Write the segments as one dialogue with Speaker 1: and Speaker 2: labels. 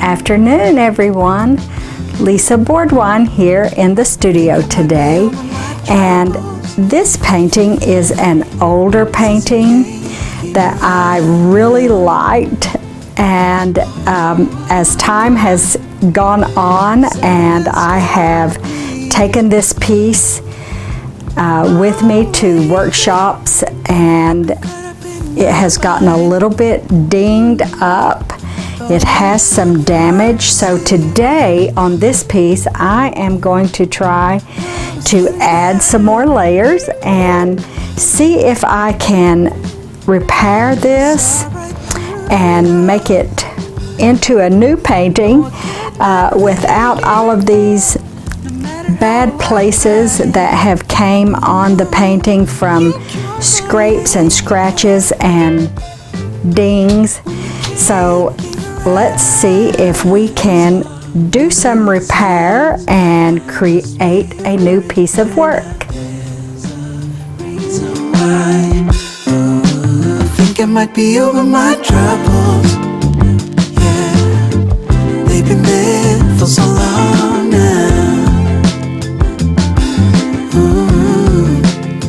Speaker 1: afternoon, everyone. Lisa Boardwine here in the studio today, and this painting is an older painting that I really liked, and as time has gone on and I have taken this piece with me to workshops, and it has gotten a little bit dinged up. It has some damage, so today on this piece I am going to try to add some more layers and see if I can repair this and make it into a new painting without all of these bad places that have came on the painting from scrapes and scratches and dings. So let's see if we can do some repair and create a new piece of work.
Speaker 2: I think I might be over my troubles. Yeah, they've been there for so long now.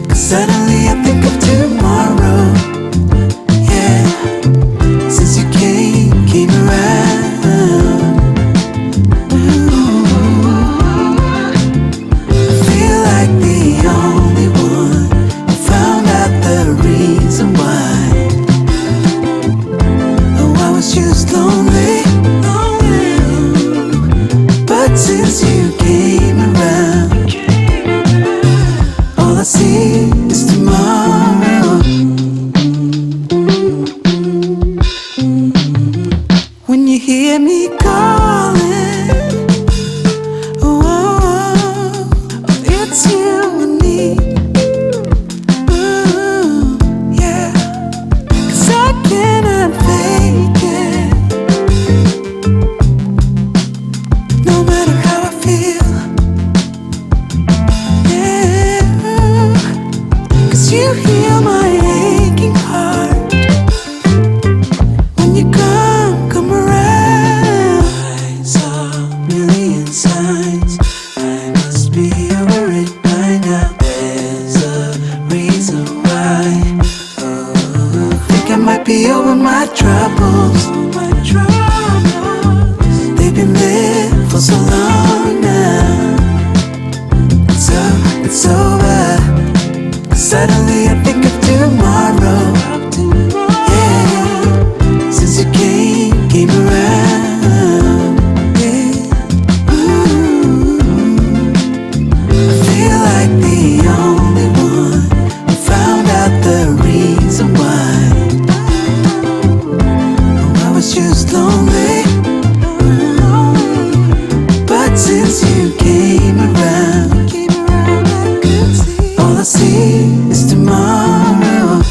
Speaker 2: Cause suddenly I think of tomorrow. Yeah, since you came around. I feel like the only one who found out the reason why. Oh, I was just lonely, but since you came around, all I see is tomorrow. When you hear me calling, oh, it's you and me. Ooh, yeah, 'cause I cannot fake it. No matter how I feel, yeah, 'cause you heal my aching heart. When you come around, I saw a million signs. I must be over it by now. There's a reason why. Oh, I think I might be over my troubles. They've been there for so long now. It's over. Suddenly I think of tomorrow. Yeah, since you came around. Yeah, ooh, I feel like the only one who found out the reason why. Oh, I was just lonely, but since you came around, all I see is tomorrow.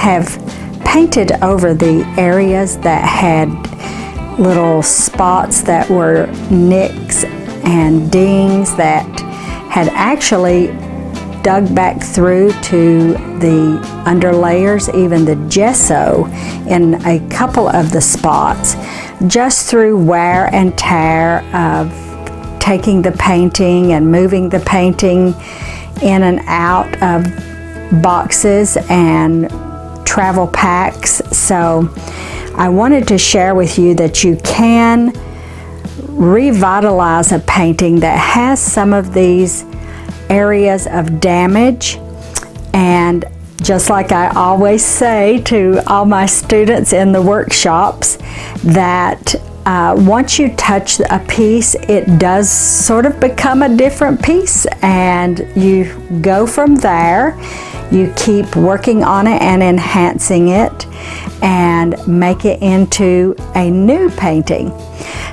Speaker 1: have painted over the areas that had little spots that were nicks and dings that had actually dug back through to the underlayers, even the gesso in a couple of the spots, just through wear and tear of taking the painting and moving the painting in and out of boxes and travel packs. So I wanted to share with you that you can revitalize a painting that has some of these areas of damage. And just like I always say to all my students in the workshops, that once you touch a piece, it does sort of become a different piece, and you go from there. You keep working on it and enhancing it and make it into a new painting.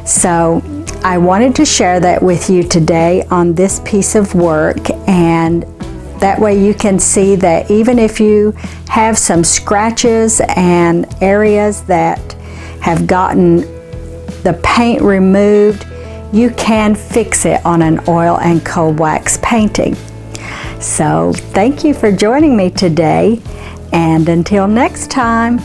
Speaker 1: So I wanted to share that with you today on this piece of work, and that way you can see that even if you have some scratches and areas that have gotten the paint removed, you can fix it on an oil and cold wax painting. So thank you for joining me today, and until next time.